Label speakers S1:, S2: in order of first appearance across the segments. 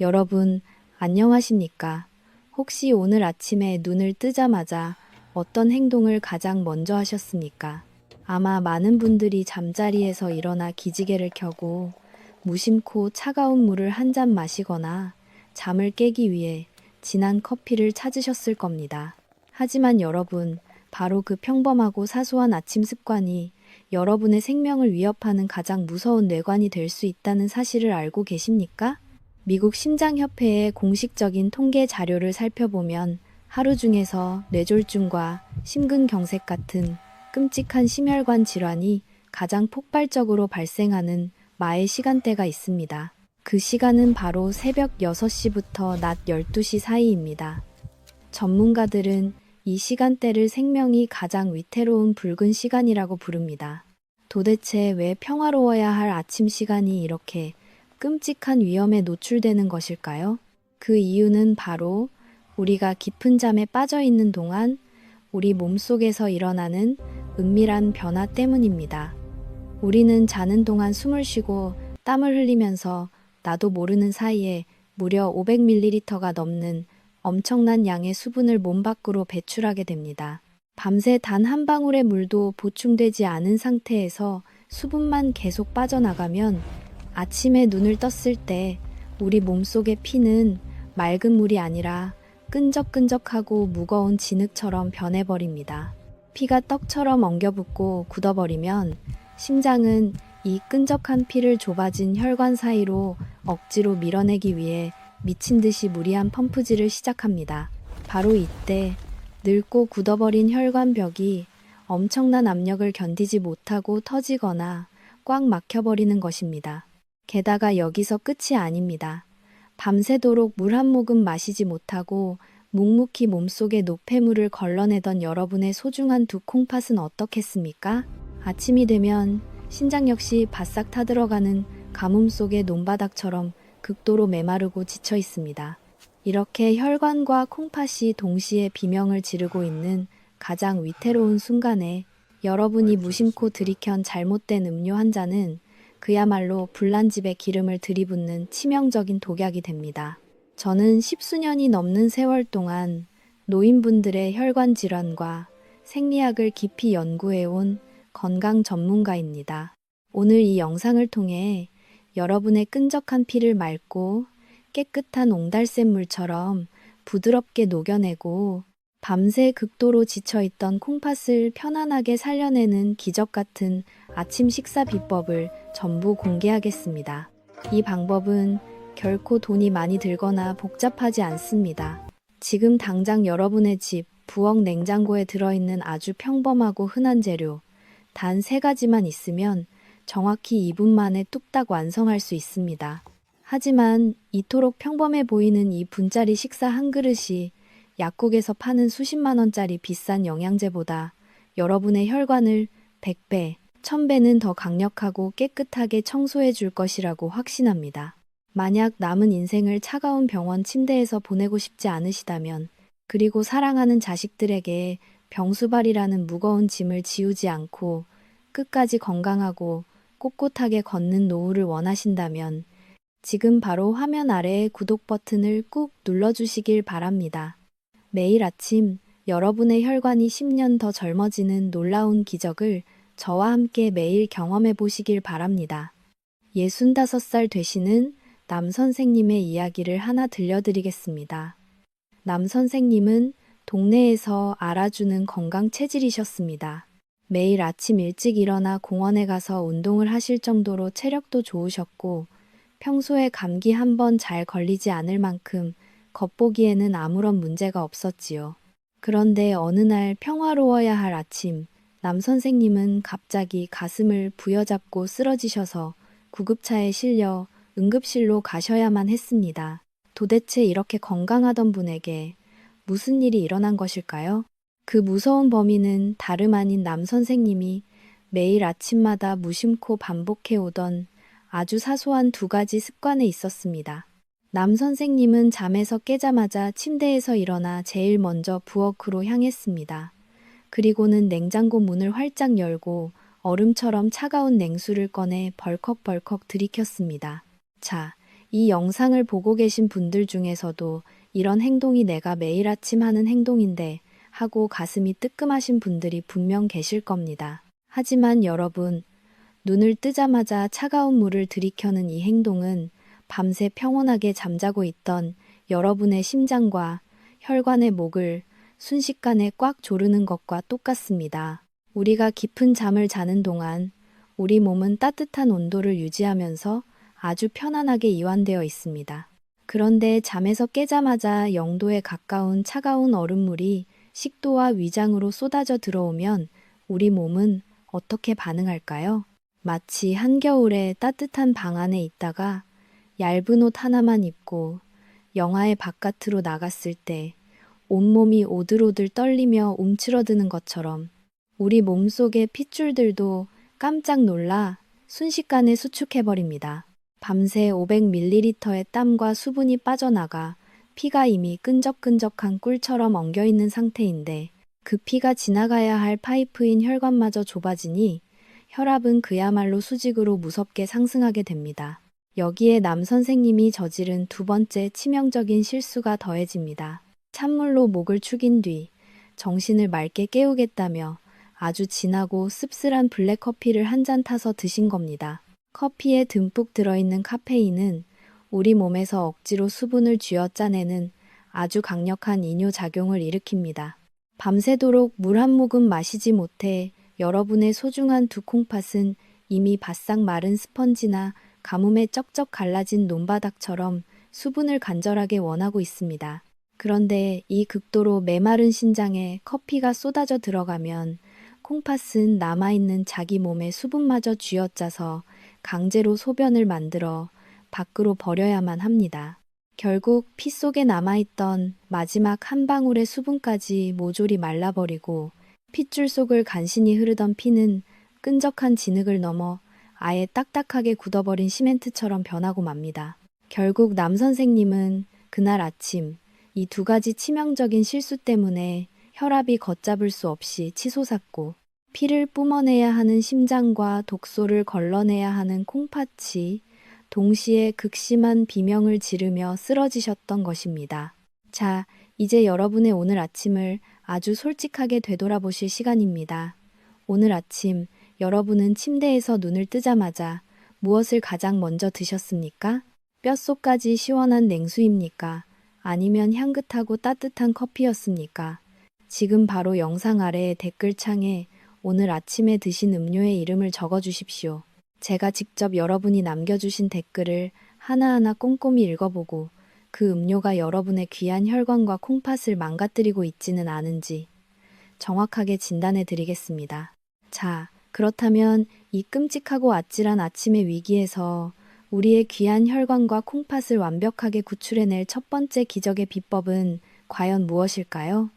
S1: 여러분, 안녕하십니까? 혹시 오늘 아침에 눈을 뜨자마자 어떤 행동을 가장 먼저 하셨습니까? 아마 많은 분들이 잠자리에서 일어나 기지개를 켜고 무심코 차가운 물을 한 잔 마시거나 잠을 깨기 위해 진한 커피를 찾으셨을 겁니다. 하지만 여러분, 바로 그 평범하고 사소한 아침 습관이 여러분의 생명을 위협하는 가장 무서운 뇌관이 될 수 있다는 사실을 알고 계십니까? 미국 심장협회의 공식적인 통계 자료를 살펴보면 하루 중에서 뇌졸중과 심근경색 같은 끔찍한 심혈관 질환이 가장 폭발적으로 발생하는 마의 시간대가 있습니다. 그 시간은 바로 새벽 6시부터 낮 12시 사이입니다. 전문가들은 이 시간대를 생명이 가장 위태로운 붉은 시간이라고 부릅니다. 도대체 왜 평화로워야 할 아침 시간이 이렇게 끔찍한 위험에 노출되는 것일까요? 그 이유는 바로 우리가 깊은 잠에 빠져 있는 동안 우리 몸속에서 일어나는 은밀한 변화 때문입니다. 우리는 자는 동안 숨을 쉬고 땀을 흘리면서 나도 모르는 사이에 무려 500ml가 넘는 엄청난 양의 수분을 몸 밖으로 배출하게 됩니다. 밤새 단 한 방울의 물도 보충되지 않은 상태에서 수분만 계속 빠져나가면 아침에 눈을 떴을 때 우리 몸속의 피는 맑은 물이 아니라 끈적끈적하고 무거운 진흙처럼 변해버립니다. 피가 떡처럼 엉겨붙고 굳어버리면 심장은 이 끈적한 피를 좁아진 혈관 사이로 억지로 밀어내기 위해 미친 듯이 무리한 펌프질을 시작합니다. 바로 이때 늙고 굳어버린 혈관벽이 엄청난 압력을 견디지 못하고 터지거나 꽉 막혀버리는 것입니다. 게다가 여기서 끝이 아닙니다. 밤새도록 물 한 모금 마시지 못하고 묵묵히 몸속의 노폐물을 걸러내던 여러분의 소중한 두 콩팥은 어떻겠습니까? 아침이 되면 신장 역시 바싹 타들어가는 가뭄 속의 논바닥처럼 극도로 메마르고 지쳐 있습니다. 이렇게 혈관과 콩팥이 동시에 비명을 지르고 있는 가장 위태로운 순간에 여러분이 무심코 들이켠 잘못된 음료 한 잔은 그야말로 불난 집에 기름을 들이붓는 치명적인 독약이 됩니다. 저는 십수년이 넘는 세월 동안 노인분들의 혈관 질환과 생리학을 깊이 연구해온 건강 전문가입니다. 오늘 이 영상을 통해 여러분의 끈적한 피를 맑고 깨끗한 옹달샘 물처럼 부드럽게 녹여내고 밤새 극도로 지쳐있던 콩팥을 편안하게 살려내는 기적 같은 아침 식사 비법을 전부 공개하겠습니다. 이 방법은 결코 돈이 많이 들거나 복잡하지 않습니다. 지금 당장 여러분의 집 부엌 냉장고에 들어있는 아주 평범하고 흔한 재료 단 3가지만 있으면 정확히 2분 만에 뚝딱 완성할 수 있습니다. 하지만 이토록 평범해 보이는 이 분짜리 식사 한 그릇이 약국에서 파는 수십만 원짜리 비싼 영양제보다 여러분의 혈관을 100배, 1000배는 더 강력하고 깨끗하게 청소해 줄 것이라고 확신합니다. 만약 남은 인생을 차가운 병원 침대에서 보내고 싶지 않으시다면, 그리고 사랑하는 자식들에게 병수발이라는 무거운 짐을 지우지 않고 끝까지 건강하고 꼿꼿하게 걷는 노후를 원하신다면 지금 바로 화면 아래의 구독 버튼을 꾹 눌러주시길 바랍니다. 매일 아침 여러분의 혈관이 10년 더 젊어지는 놀라운 기적을 저와 함께 매일 경험해 보시길 바랍니다. 65살 되시는 남 선생님의 이야기를 하나 들려드리겠습니다. 남 선생님은 동네에서 알아주는 건강 체질이셨습니다. 매일 아침 일찍 일어나 공원에 가서 운동을 하실 정도로 체력도 좋으셨고 평소에 감기 한 번 잘 걸리지 않을 만큼 겉보기에는 아무런 문제가 없었지요. 그런데 어느 날 평화로워야 할 아침, 남 선생님은 갑자기 가슴을 부여잡고 쓰러지셔서 구급차에 실려 응급실로 가셔야만 했습니다. 도대체 이렇게 건강하던 분에게 무슨 일이 일어난 것일까요? 그 무서운 범인은 다름 아닌 남 선생님이 매일 아침마다 무심코 반복해 오던 아주 사소한 2가지 습관에 있었습니다. 남 선생님은 잠에서 깨자마자 침대에서 일어나 제일 먼저 부엌으로 향했습니다. 그리고는 냉장고 문을 활짝 열고 얼음처럼 차가운 냉수를 꺼내 벌컥벌컥 들이켰습니다. 자, 이 영상을 보고 계신 분들 중에서도 이런 행동이 내가 매일 아침 하는 행동인데 하고 가슴이 뜨끔하신 분들이 분명 계실 겁니다. 하지만 여러분, 눈을 뜨자마자 차가운 물을 들이켜는 이 행동은 밤새 평온하게 잠자고 있던 여러분의 심장과 혈관의 목을 순식간에 꽉 조르는 것과 똑같습니다. 우리가 깊은 잠을 자는 동안 우리 몸은 따뜻한 온도를 유지하면서 아주 편안하게 이완되어 있습니다. 그런데 잠에서 깨자마자 0도에 가까운 차가운 얼음물이 식도와 위장으로 쏟아져 들어오면 우리 몸은 어떻게 반응할까요? 마치 한겨울에 따뜻한 방 안에 있다가 얇은 옷 하나만 입고 영하의 바깥으로 나갔을 때 온몸이 오들오들 떨리며 움츠러드는 것처럼 우리 몸속의 핏줄들도 깜짝 놀라 순식간에 수축해버립니다. 밤새 500ml의 땀과 수분이 빠져나가 피가 이미 끈적끈적한 꿀처럼 엉겨있는 상태인데 그 피가 지나가야 할 파이프인 혈관마저 좁아지니 혈압은 그야말로 수직으로 무섭게 상승하게 됩니다. 여기에 남 선생님이 저지른 두 번째 치명적인 실수가 더해집니다. 찬물로 목을 축인 뒤 정신을 맑게 깨우겠다며 아주 진하고 씁쓸한 블랙커피를 한 잔 타서 드신 겁니다. 커피에 듬뿍 들어있는 카페인은 우리 몸에서 억지로 수분을 쥐어 짜내는 아주 강력한 이뇨작용을 일으킵니다. 밤새도록 물 한 모금 마시지 못해 여러분의 소중한 두 콩팥은 이미 바싹 마른 스펀지나 가뭄에 쩍쩍 갈라진 논바닥처럼 수분을 간절하게 원하고 있습니다. 그런데 이 극도로 메마른 신장에 커피가 쏟아져 들어가면 콩팥은 남아있는 자기 몸의 수분마저 쥐어짜서 강제로 소변을 만들어 밖으로 버려야만 합니다. 결국 피 속에 남아있던 마지막 한 방울의 수분까지 모조리 말라버리고 핏줄 속을 간신히 흐르던 피는 끈적한 진흙을 넘어 아예 딱딱하게 굳어버린 시멘트처럼 변하고 맙니다. 결국 남 선생님은 그날 아침 이 두 가지 치명적인 실수 때문에 혈압이 걷잡을 수 없이 치솟았고 피를 뿜어내야 하는 심장과 독소를 걸러내야 하는 콩팥이 동시에 극심한 비명을 지르며 쓰러지셨던 것입니다. 자, 이제 여러분의 오늘 아침을 아주 솔직하게 되돌아보실 시간입니다. 오늘 아침 여러분은 침대에서 눈을 뜨자마자 무엇을 가장 먼저 드셨습니까? 뼛속까지 시원한 냉수입니까? 아니면 향긋하고 따뜻한 커피였습니까? 지금 바로 영상 아래 댓글창에 오늘 아침에 드신 음료의 이름을 적어주십시오. 제가 직접 여러분이 남겨주신 댓글을 하나하나 꼼꼼히 읽어보고 그 음료가 여러분의 귀한 혈관과 콩팥을 망가뜨리고 있지는 않은지 정확하게 진단해 드리겠습니다. 자, 그렇다면 이 끔찍하고 아찔한 아침의 위기에서 우리의 귀한 혈관과 콩팥을 완벽하게 구출해낼 첫 번째 기적의 비법은 과연 무엇일까요?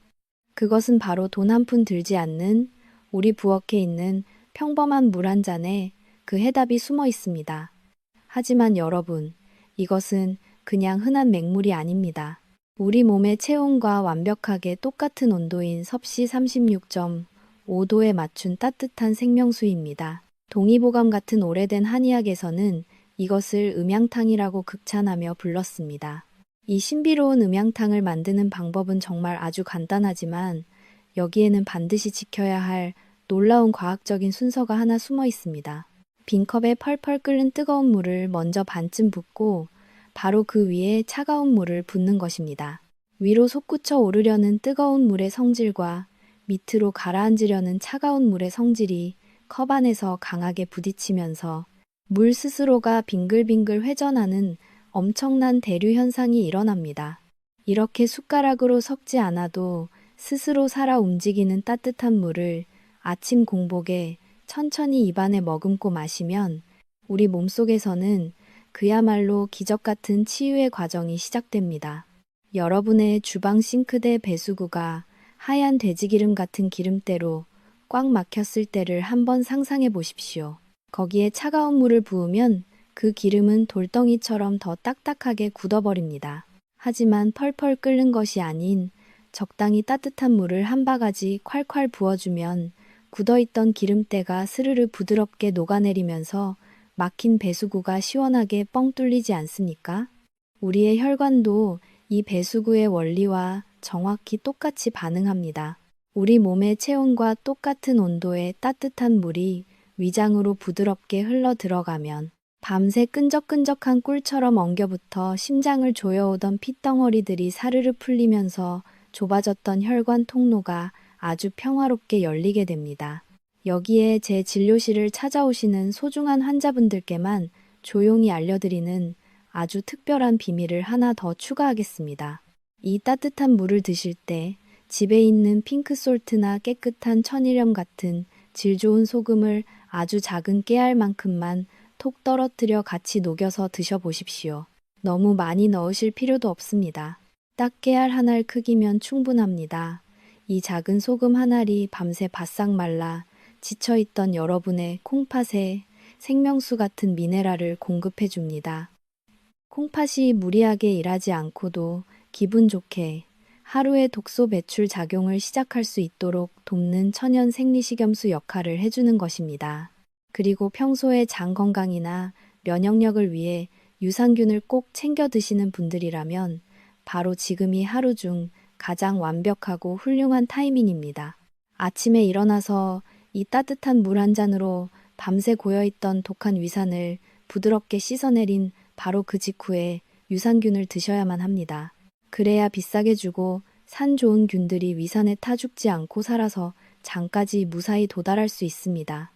S1: 그것은 바로 돈 한 푼 들지 않는 우리 부엌에 있는 평범한 물 한 잔에 그 해답이 숨어 있습니다. 하지만 여러분, 이것은 그냥 흔한 맹물이 아닙니다. 우리 몸의 체온과 완벽하게 똑같은 온도인 섭씨 36.5도에 맞춘 따뜻한 생명수입니다. 동의보감 같은 오래된 한의학에서는 이것을 음양탕이라고 극찬하며 불렀습니다. 이 신비로운 음양탕을 만드는 방법은 정말 아주 간단하지만 여기에는 반드시 지켜야 할 놀라운 과학적인 순서가 하나 숨어 있습니다. 빈컵에 펄펄 끓는 뜨거운 물을 먼저 반쯤 붓고 바로 그 위에 차가운 물을 붓는 것입니다. 위로 솟구쳐 오르려는 뜨거운 물의 성질과 밑으로 가라앉으려는 차가운 물의 성질이 컵 안에서 강하게 부딪히면서 물 스스로가 빙글빙글 회전하는 엄청난 대류 현상이 일어납니다. 이렇게 숟가락으로 섞지 않아도 스스로 살아 움직이는 따뜻한 물을 아침 공복에 천천히 입안에 머금고 마시면 우리 몸속에서는 그야말로 기적 같은 치유의 과정이 시작됩니다. 여러분의 주방 싱크대 배수구가 하얀 돼지기름 같은 기름때로 꽉 막혔을 때를 한번 상상해 보십시오. 거기에 차가운 물을 부으면 그 기름은 돌덩이처럼 더 딱딱하게 굳어버립니다. 하지만 펄펄 끓는 것이 아닌 적당히 따뜻한 물을 한 바가지 콸콸 부어주면 굳어있던 기름때가 스르르 부드럽게 녹아내리면서 막힌 배수구가 시원하게 뻥 뚫리지 않습니까? 우리의 혈관도 이 배수구의 원리와 정확히 똑같이 반응합니다. 우리 몸의 체온과 똑같은 온도의 따뜻한 물이 위장으로 부드럽게 흘러 들어가면 밤새 끈적끈적한 꿀처럼 엉겨붙어 심장을 조여오던 핏덩어리들이 사르르 풀리면서 좁아졌던 혈관 통로가 아주 평화롭게 열리게 됩니다. 여기에 제 진료실을 찾아오시는 소중한 환자분들께만 조용히 알려드리는 아주 특별한 비밀을 하나 더 추가하겠습니다. 이 따뜻한 물을 드실 때 집에 있는 핑크솔트나 깨끗한 천일염 같은 질 좋은 소금을 아주 작은 깨알만큼만 톡 떨어뜨려 같이 녹여서 드셔보십시오. 너무 많이 넣으실 필요도 없습니다. 딱 깨알 한 알 크기면 충분합니다. 이 작은 소금 한 알이 밤새 바싹 말라 지쳐있던 여러분의 콩팥에 생명수 같은 미네랄을 공급해 줍니다. 콩팥이 무리하게 일하지 않고도 기분 좋게 하루의 독소 배출 작용을 시작할 수 있도록 돕는 천연 생리식염수 역할을 해주는 것입니다. 그리고 평소에 장 건강이나 면역력을 위해 유산균을 꼭 챙겨 드시는 분들이라면 바로 지금이 하루 중 가장 완벽하고 훌륭한 타이밍입니다. 아침에 일어나서 이 따뜻한 물 한 잔으로 밤새 고여있던 독한 위산을 부드럽게 씻어내린 바로 그 직후에 유산균을 드셔야만 합니다. 그래야 비싸게 주고 산 좋은 균들이 위산에 타 죽지 않고 살아서 장까지 무사히 도달할 수 있습니다.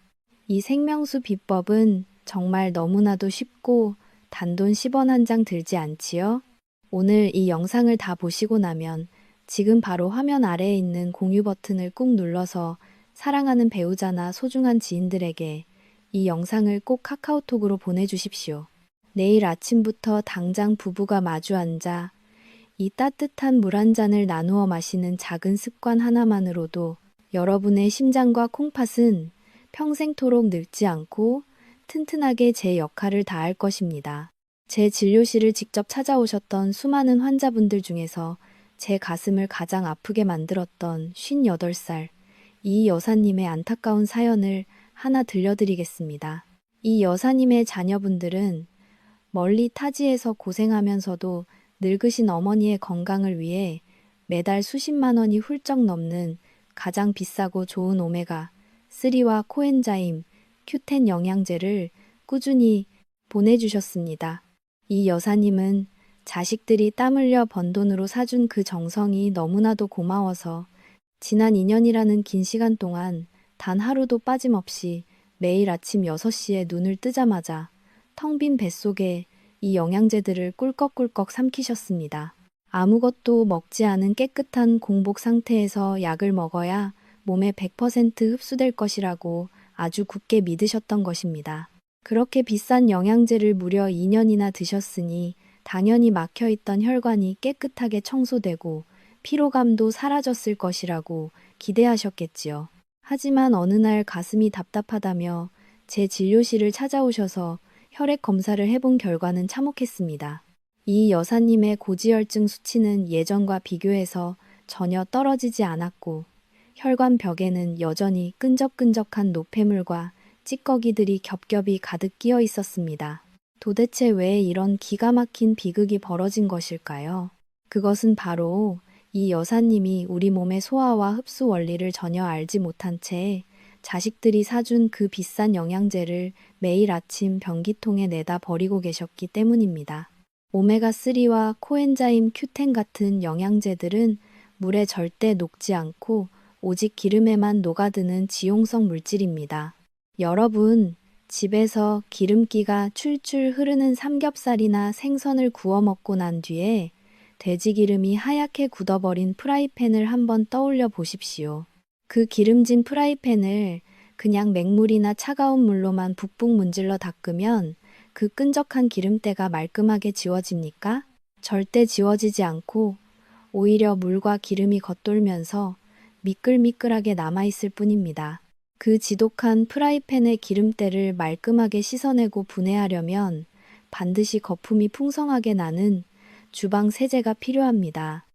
S1: 이 생명수 비법은 정말 너무나도 쉽고 단돈 10원 한 장 들지 않지요? 오늘 이 영상을 다 보시고 나면 지금 바로 화면 아래에 있는 공유 버튼을 꾹 눌러서 사랑하는 배우자나 소중한 지인들에게 이 영상을 꼭 카카오톡으로 보내주십시오. 내일 아침부터 당장 부부가 마주 앉아 이 따뜻한 물 한 잔을 나누어 마시는 작은 습관 하나만으로도 여러분의 심장과 콩팥은 평생토록 늙지 않고 튼튼하게 제 역할을 다할 것입니다. 제 진료실을 직접 찾아오셨던 수많은 환자분들 중에서 제 가슴을 가장 아프게 만들었던 58살 이 여사님의 안타까운 사연을 하나 들려드리겠습니다. 이 여사님의 자녀분들은 멀리 타지에서 고생하면서도 늙으신 어머니의 건강을 위해 매달 수십만 원이 훌쩍 넘는 가장 비싸고 좋은 오메가3와 코엔자임, Q10 영양제를 꾸준히 보내주셨습니다. 이 여사님은 자식들이 땀 흘려 번 돈으로 사준 그 정성이 너무나도 고마워서 지난 2년이라는 긴 시간 동안 단 하루도 빠짐없이 매일 아침 6시에 눈을 뜨자마자 텅 빈 뱃속에 이 영양제들을 꿀꺽꿀꺽 삼키셨습니다. 아무것도 먹지 않은 깨끗한 공복 상태에서 약을 먹어야 몸에 100% 흡수될 것이라고 아주 굳게 믿으셨던 것입니다. 그렇게 비싼 영양제를 무려 2년이나 드셨으니 당연히 막혀있던 혈관이 깨끗하게 청소되고 피로감도 사라졌을 것이라고 기대하셨겠지요. 하지만 어느 날 가슴이 답답하다며 제 진료실을 찾아오셔서 혈액 검사를 해본 결과는 참혹했습니다. 이 여사님의 고지혈증 수치는 예전과 비교해서 전혀 떨어지지 않았고 혈관 벽에는 여전히 끈적끈적한 노폐물과 찌꺼기들이 겹겹이 가득 끼어 있었습니다. 도대체 왜 이런 기가 막힌 비극이 벌어진 것일까요? 그것은 바로 이 여사님이 우리 몸의 소화와 흡수 원리를 전혀 알지 못한 채 자식들이 사준 그 비싼 영양제를 매일 아침 변기통에 내다 버리고 계셨기 때문입니다. 오메가3와 코엔자임 Q10 같은 영양제들은 물에 절대 녹지 않고 오직 기름에만 녹아드는 지용성 물질입니다. 여러분, 집에서 기름기가 출출 흐르는 삼겹살이나 생선을 구워 먹고 난 뒤에 돼지기름이 하얗게 굳어버린 프라이팬을 한번 떠올려 보십시오. 그 기름진 프라이팬을 그냥 맹물이나 차가운 물로만 북북 문질러 닦으면 그 끈적한 기름때가 말끔하게 지워집니까? 절대 지워지지 않고 오히려 물과 기름이 겉돌면서 미끌미끌하게 남아있을 뿐입니다. 그 지독한 프라이팬의 기름때를 말끔하게 씻어내고 분해하려면 반드시 거품이 풍성하게 나는 주방 세제가 필요합니다.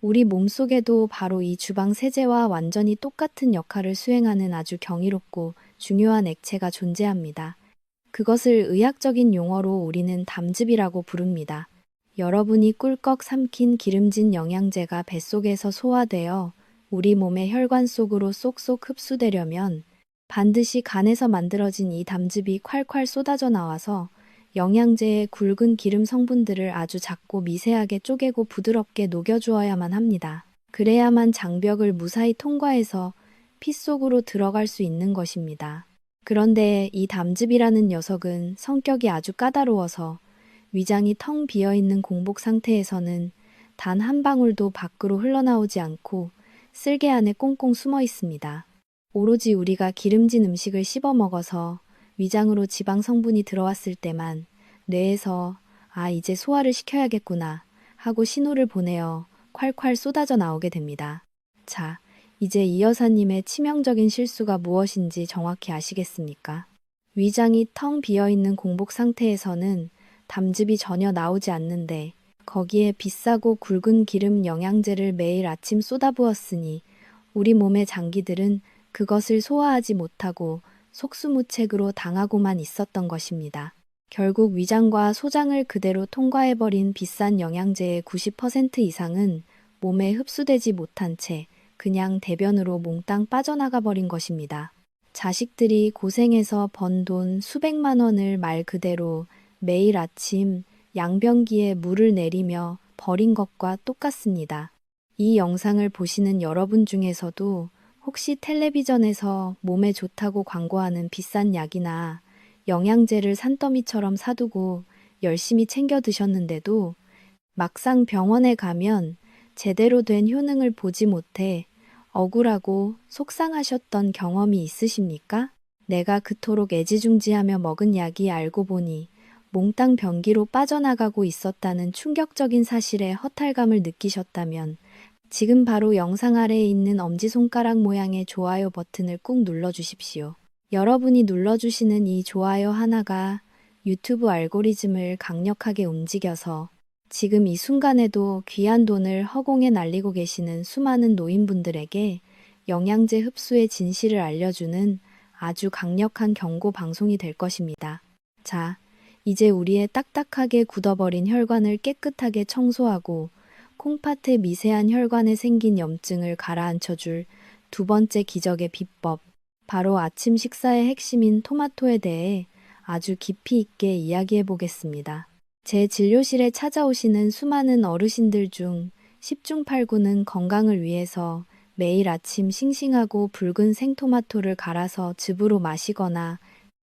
S1: 우리 몸속에도 바로 이 주방 세제와 완전히 똑같은 역할을 수행하는 아주 경이롭고 중요한 액체가 존재합니다. 그것을 의학적인 용어로 우리는 담즙이라고 부릅니다. 여러분이 꿀꺽 삼킨 기름진 영양제가 뱃속에서 소화되어 우리 몸의 혈관 속으로 쏙쏙 흡수되려면 반드시 간에서 만들어진 이 담즙이 콸콸 쏟아져 나와서 영양제의 굵은 기름 성분들을 아주 작고 미세하게 쪼개고 부드럽게 녹여주어야만 합니다. 그래야만 장벽을 무사히 통과해서 피 속으로 들어갈 수 있는 것입니다. 그런데 이 담즙이라는 녀석은 성격이 아주 까다로워서 위장이 텅 비어있는 공복 상태에서는 단 한 방울도 밖으로 흘러나오지 않고 쓸개 안에 꽁꽁 숨어 있습니다. 오로지 우리가 기름진 음식을 씹어 먹어서 위장으로 지방 성분이 들어왔을 때만 뇌에서 이제 소화를 시켜야겠구나 하고 신호를 보내어 콸콸 쏟아져 나오게 됩니다. 자, 이제 이 여사님의 치명적인 실수가 무엇인지 정확히 아시겠습니까? 위장이 텅 비어있는 공복 상태에서는 담즙이 전혀 나오지 않는데 거기에 비싸고 굵은 기름 영양제를 매일 아침 쏟아부었으니 우리 몸의 장기들은 그것을 소화하지 못하고 속수무책으로 당하고만 있었던 것입니다. 결국 위장과 소장을 그대로 통과해버린 비싼 영양제의 90% 이상은 몸에 흡수되지 못한 채 그냥 대변으로 몽땅 빠져나가 버린 것입니다. 자식들이 고생해서 번 돈 수백만 원을 말 그대로 매일 아침 양변기에 물을 내리며 버린 것과 똑같습니다. 이 영상을 보시는 여러분 중에서도 혹시 텔레비전에서 몸에 좋다고 광고하는 비싼 약이나 영양제를 산더미처럼 사두고 열심히 챙겨 드셨는데도 막상 병원에 가면 제대로 된 효능을 보지 못해 억울하고 속상하셨던 경험이 있으십니까? 내가 그토록 애지중지하며 먹은 약이 알고 보니 몽땅 변기로 빠져나가고 있었다는 충격적인 사실에 허탈감을 느끼셨다면 지금 바로 영상 아래에 있는 엄지손가락 모양의 좋아요 버튼을 꾹 눌러주십시오. 여러분이 눌러주시는 이 좋아요 하나가 유튜브 알고리즘을 강력하게 움직여서 지금 이 순간에도 귀한 돈을 허공에 날리고 계시는 수많은 노인분들에게 영양제 흡수의 진실을 알려주는 아주 강력한 경고 방송이 될 것입니다. 자, 이제 우리의 딱딱하게 굳어버린 혈관을 깨끗하게 청소하고 콩팥의 미세한 혈관에 생긴 염증을 가라앉혀줄 두 번째 기적의 비법, 바로 아침 식사의 핵심인 토마토에 대해 아주 깊이 있게 이야기해 보겠습니다. 제 진료실에 찾아오시는 수많은 어르신들 중 10중 8구는 건강을 위해서 매일 아침 싱싱하고 붉은 생토마토를 갈아서 즙으로 마시거나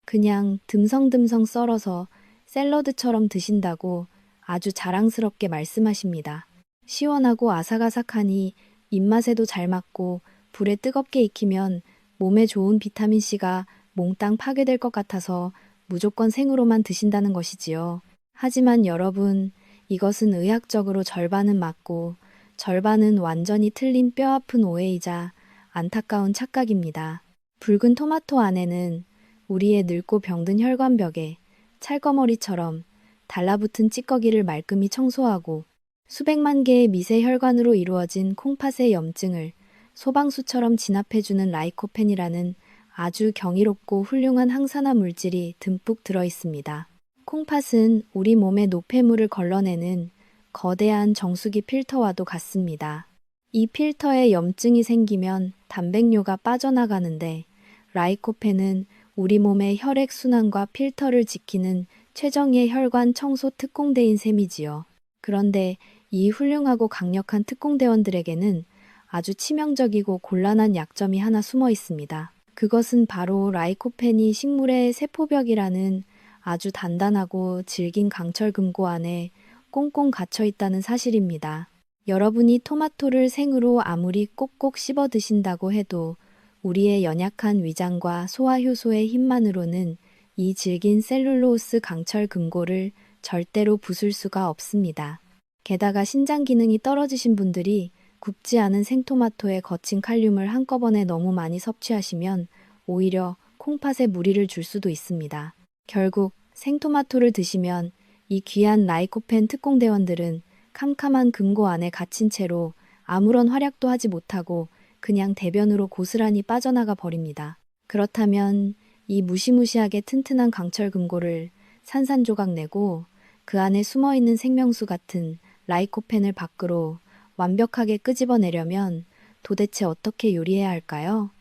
S1: 그냥 듬성듬성 썰어서 샐러드처럼 드신다고 아주 자랑스럽게 말씀하십니다. 시원하고 아삭아삭하니 입맛에도 잘 맞고 불에 뜨겁게 익히면 몸에 좋은 비타민C가 몽땅 파괴될 것 같아서 무조건 생으로만 드신다는 것이지요. 하지만 여러분, 이것은 의학적으로 절반은 맞고 절반은 완전히 틀린 뼈아픈 오해이자 안타까운 착각입니다. 붉은 토마토 안에는 우리의 늙고 병든 혈관벽에 찰거머리처럼 달라붙은 찌꺼기를 말끔히 청소하고 수백만 개의 미세 혈관으로 이루어진 콩팥의 염증을 소방수처럼 진압해주는 라이코펜이라는 아주 경이롭고 훌륭한 항산화 물질이 듬뿍 들어 있습니다. 콩팥은 우리 몸의 노폐물을 걸러내는 거대한 정수기 필터와도 같습니다. 이 필터에 염증이 생기면 단백뇨가 빠져나가는데 라이코펜은 우리 몸의 혈액 순환과 필터를 지키는 최정예 혈관 청소 특공대인 셈이지요. 그런데 이 훌륭하고 강력한 특공대원들에게는 아주 치명적이고 곤란한 약점이 하나 숨어 있습니다. 그것은 바로 라이코펜이 식물의 세포벽이라는 아주 단단하고 질긴 강철 금고 안에 꽁꽁 갇혀 있다는 사실입니다. 여러분이 토마토를 생으로 아무리 꼭꼭 씹어 드신다고 해도 우리의 연약한 위장과 소화효소의 힘만으로는 이 질긴 셀룰로스 강철 금고를 절대로 부술 수가 없습니다. 게다가 신장 기능이 떨어지신 분들이 굽지 않은 생토마토에 거친 칼륨을 한꺼번에 너무 많이 섭취하시면 오히려 콩팥에 무리를 줄 수도 있습니다. 결국 생토마토를 드시면 이 귀한 라이코펜 특공대원들은 캄캄한 금고 안에 갇힌 채로 아무런 활약도 하지 못하고 그냥 대변으로 고스란히 빠져나가 버립니다. 그렇다면 이 무시무시하게 튼튼한 강철 금고를 산산조각 내고 그 안에 숨어있는 생명수 같은 라이코펜을 밖으로 완벽하게 끄집어내려면 도대체 어떻게 요리해야 할까요?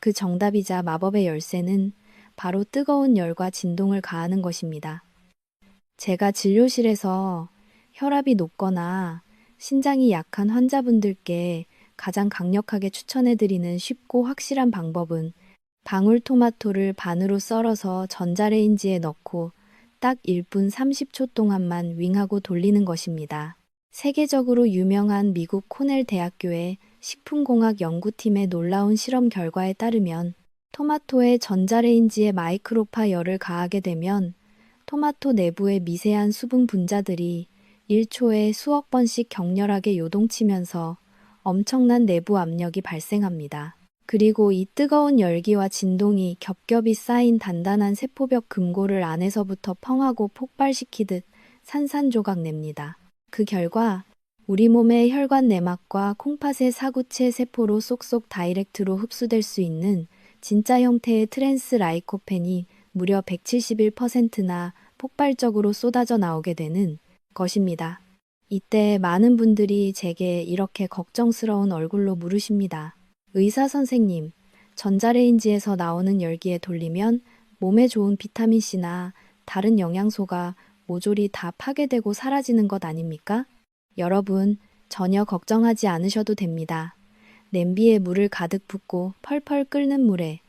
S1: 그 정답이자 마법의 열쇠는 바로 뜨거운 열과 진동을 가하는 것입니다. 제가 진료실에서 혈압이 높거나 신장이 약한 환자분들께 가장 강력하게 추천해드리는 쉽고 확실한 방법은 방울토마토를 반으로 썰어서 전자레인지에 넣고 딱 1분 30초 동안만 윙하고 돌리는 것입니다. 세계적으로 유명한 미국 코넬 대학교의 식품공학 연구팀의 놀라운 실험 결과에 따르면 토마토에 전자레인지에 마이크로파 열을 가하게 되면 토마토 내부의 미세한 수분 분자들이 1초에 수억 번씩 격렬하게 요동치면서 엄청난 내부 압력이 발생합니다. 그리고 이 뜨거운 열기와 진동이 겹겹이 쌓인 단단한 세포벽 금고를 안에서부터 펑하고 폭발시키듯 산산조각 냅니다. 그 결과 우리 몸의 혈관 내막과 콩팥의 사구체 세포로 쏙쏙 다이렉트로 흡수될 수 있는 진짜 형태의 트랜스 라이코펜이 무려 171%나 폭발적으로 쏟아져 나오게 되는 것입니다. 이때 많은 분들이 제게 이렇게 걱정스러운 얼굴로 물으십니다. 의사 선생님, 전자레인지에서 나오는 열기에 돌리면 몸에 좋은 비타민C나 다른 영양소가 모조리 다 파괴되고 사라지는 것 아닙니까? 여러분, 전혀 걱정하지 않으셔도 됩니다. 냄비에 물을 가득 붓고 펄펄 끓는 물에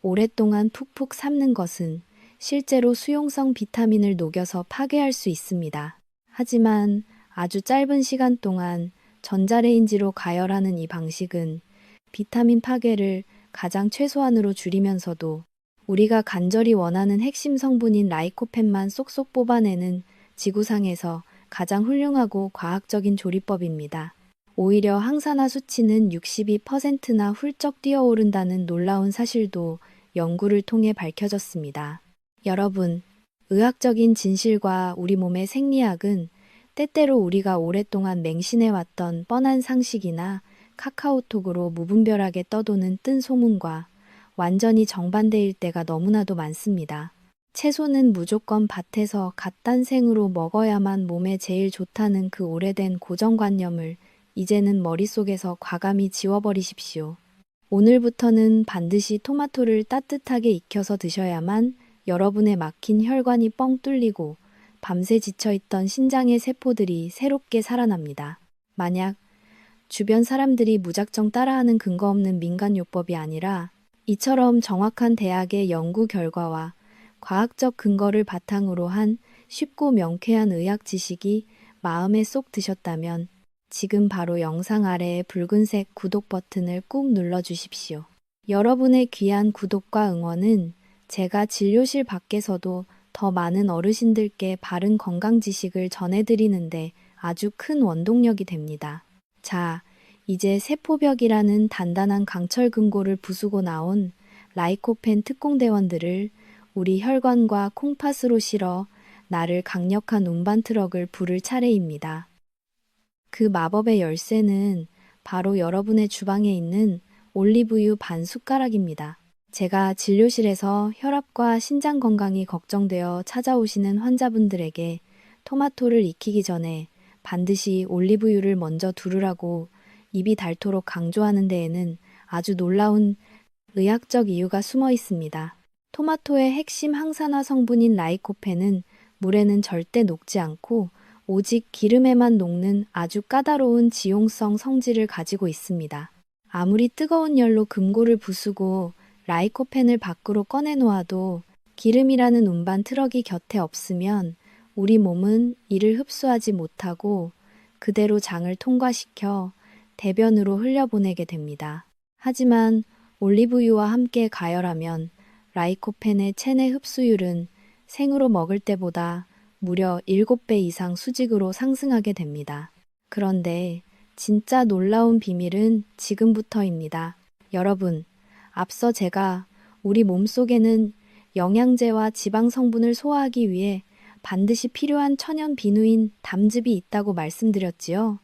S1: 오랫동안 푹푹 삶는 것은 실제로 수용성 비타민을 녹여서 파괴할 수 있습니다. 하지만 아주 짧은 시간 동안 전자레인지로 가열하는 이 방식은 비타민 파괴를 가장 최소한으로 줄이면서도 우리가 간절히 원하는 핵심 성분인 라이코펜만 쏙쏙 뽑아내는 지구상에서 가장 훌륭하고 과학적인 조리법입니다. 오히려 항산화 수치는 62%나 훌쩍 뛰어오른다는 놀라운 사실도 연구를 통해 밝혀졌습니다. 여러분, 의학적인 진실과 우리 몸의 생리학은 때때로 우리가 오랫동안 맹신해왔던 뻔한 상식이나 카카오톡으로 무분별하게 떠도는 뜬 소문과 완전히 정반대일 때가 너무나도 많습니다. 채소는 무조건 밭에서 갓 딴 생으로 먹어야만 몸에 제일 좋다는 그 오래된 고정관념을 이제는 머릿속에서 과감히 지워버리십시오. 오늘부터는 반드시 토마토를 따뜻하게 익혀서 드셔야만 여러분의 막힌 혈관이 뻥 뚫리고 밤새 지쳐있던 신장의 세포들이 새롭게 살아납니다. 만약 주변 사람들이 무작정 따라하는 근거 없는 민간요법이 아니라 이처럼 정확한 대학의 연구 결과와 과학적 근거를 바탕으로 한 쉽고 명쾌한 의학 지식이 마음에 쏙 드셨다면 지금 바로 영상 아래의 붉은색 구독 버튼을 꾹 눌러주십시오. 여러분의 귀한 구독과 응원은 제가 진료실 밖에서도 더 많은 어르신들께 바른 건강 지식을 전해드리는데 아주 큰 원동력이 됩니다. 자, 이제 세포벽이라는 단단한 강철 금고를 부수고 나온 라이코펜 특공대원들을 우리 혈관과 콩팥으로 실어 나를 강력한 운반 트럭을 부를 차례입니다. 그 마법의 열쇠는 바로 여러분의 주방에 있는 올리브유 반 숟가락입니다. 제가 진료실에서 혈압과 신장 건강이 걱정되어 찾아오시는 환자분들에게 토마토를 익히기 전에 반드시 올리브유를 먼저 두르라고 입이 닳도록 강조하는 데에는 아주 놀라운 의학적 이유가 숨어 있습니다. 토마토의 핵심 항산화 성분인 라이코펜은 물에는 절대 녹지 않고 오직 기름에만 녹는 아주 까다로운 지용성 성질을 가지고 있습니다. 아무리 뜨거운 열로 금고를 부수고 라이코펜을 밖으로 꺼내 놓아도 기름이라는 운반 트럭이 곁에 없으면 우리 몸은 이를 흡수하지 못하고 그대로 장을 통과시켜 대변으로 흘려보내게 됩니다. 하지만 올리브유와 함께 가열하면 라이코펜의 체내 흡수율은 생으로 먹을 때보다 무려 7배 이상 수직으로 상승하게 됩니다. 그런데 진짜 놀라운 비밀은 지금부터입니다. 여러분, 앞서 제가 우리 몸속에는 영양제와 지방 성분을 소화하기 위해 반드시 필요한 천연 비누인 담즙이 있다고 말씀드렸지요.